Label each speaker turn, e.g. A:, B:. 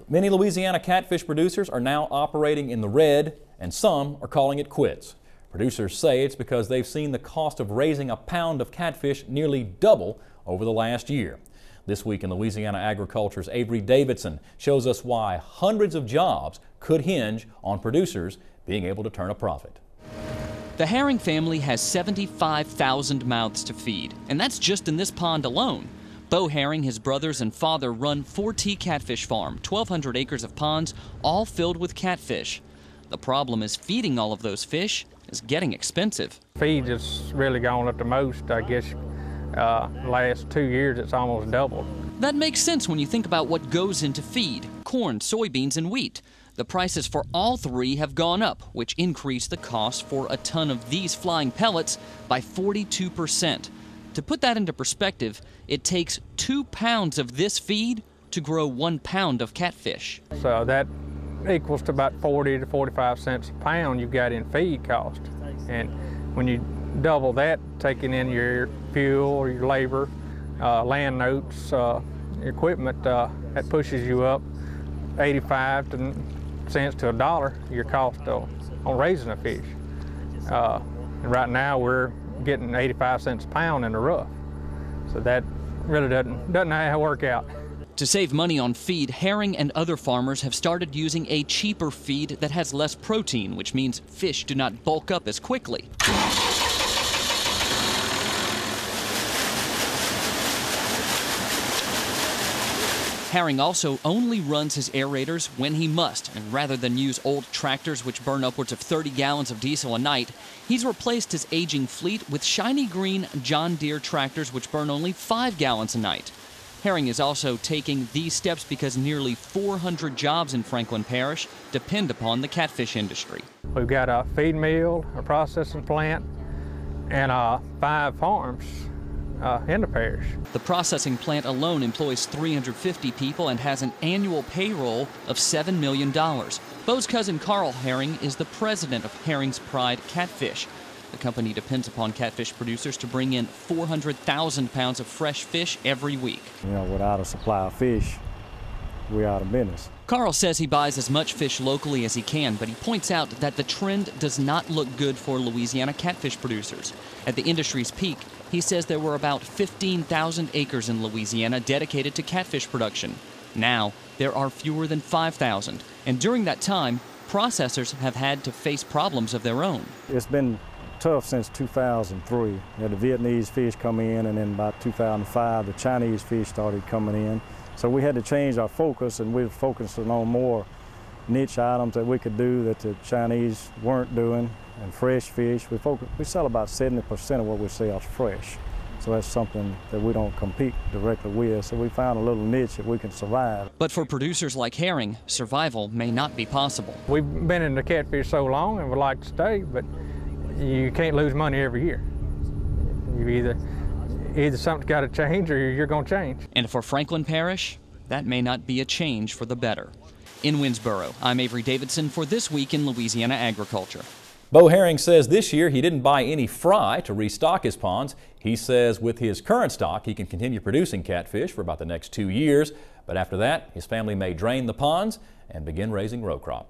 A: Many Louisiana catfish producers are now operating in the red, and some are calling it quits. Producers say it's because they've seen the cost of raising a pound of catfish nearly double over the last year. This week in Louisiana Agriculture's Avery Davidson shows us why hundreds of jobs could hinge on producers being able to turn a profit.
B: The herring family has 75,000 mouths to feed, and that's just in this pond alone. Bo Herring, his brothers, and father run 4T Catfish Farm, 1,200 acres of ponds, all filled with catfish. The problem is feeding all of those fish is getting expensive.
C: Feed has really gone up the most, I guess. Last 2 years, it's almost doubled.
B: That makes sense when you think about what goes into feed: corn, soybeans, and wheat. The prices for all three have gone up, which increased the cost for a ton of these flying pellets by 42%. To put that into perspective, it takes 2 pounds of this feed to grow 1 pound of catfish.
C: So that equals to about 40 to 45 cents a pound you've got in feed cost. And when you double that, taking in your fuel, your labor, land notes, equipment, that pushes you up 85 cents to $1 your cost on raising a fish. And right now we're getting 85 cents a pound in the rough. So that really doesn't work out.
B: To save money on feed, Herring and other farmers have started using a cheaper feed that has less protein, which means fish do not bulk up as quickly. Herring also only runs his aerators when he must, and rather than use old tractors which burn upwards of 30 gallons of diesel a night, he's replaced his aging fleet with shiny green John Deere tractors which burn only 5 gallons a night. Herring is also taking these steps because nearly 400 jobs in Franklin Parish depend upon the catfish industry.
C: We've got a feed mill, a processing plant, and 5 farms in the parish.
B: The processing plant alone employs 350 people and has an annual payroll of $7 million. Bo's cousin Carl Herring is the president of Herring's Pride Catfish. The company depends upon catfish producers to bring in 400,000 pounds of fresh fish every week.
D: You know, without a supply of fish, we're out of business.
B: Carl says he buys as much fish locally as he can, but he points out that the trend does not look good for Louisiana catfish producers. At the industry's peak, he says there were about 15,000 acres in Louisiana dedicated to catfish production. Now, there are fewer than 5,000, and during that time, processors have had to face problems of their own.
D: It's been tough since 2003. You had the Vietnamese fish come in, and then about 2005, the Chinese fish started coming in. So we had to change our focus, and we were focusing on more niche items that we could do that the Chinese weren't doing, and fresh fish. We sell about 70% of what we sell is fresh. So that's something that we don't compete directly with, so we found a little niche that we can survive.
B: But for producers like Herring, survival may not be possible.
C: We've been in the catfish so long and would like to stay, but you can't lose money every year. You either something's got to change or you're going to change.
B: And for Franklin Parish, that may not be a change for the better. In Winsboro, I'm Avery Davidson for This Week in Louisiana Agriculture.
A: Bo Herring says this year he didn't buy any fry to restock his ponds. He says with his current stock he can continue producing catfish for about the next 2 years, but after that his family may drain the ponds and begin raising row crop.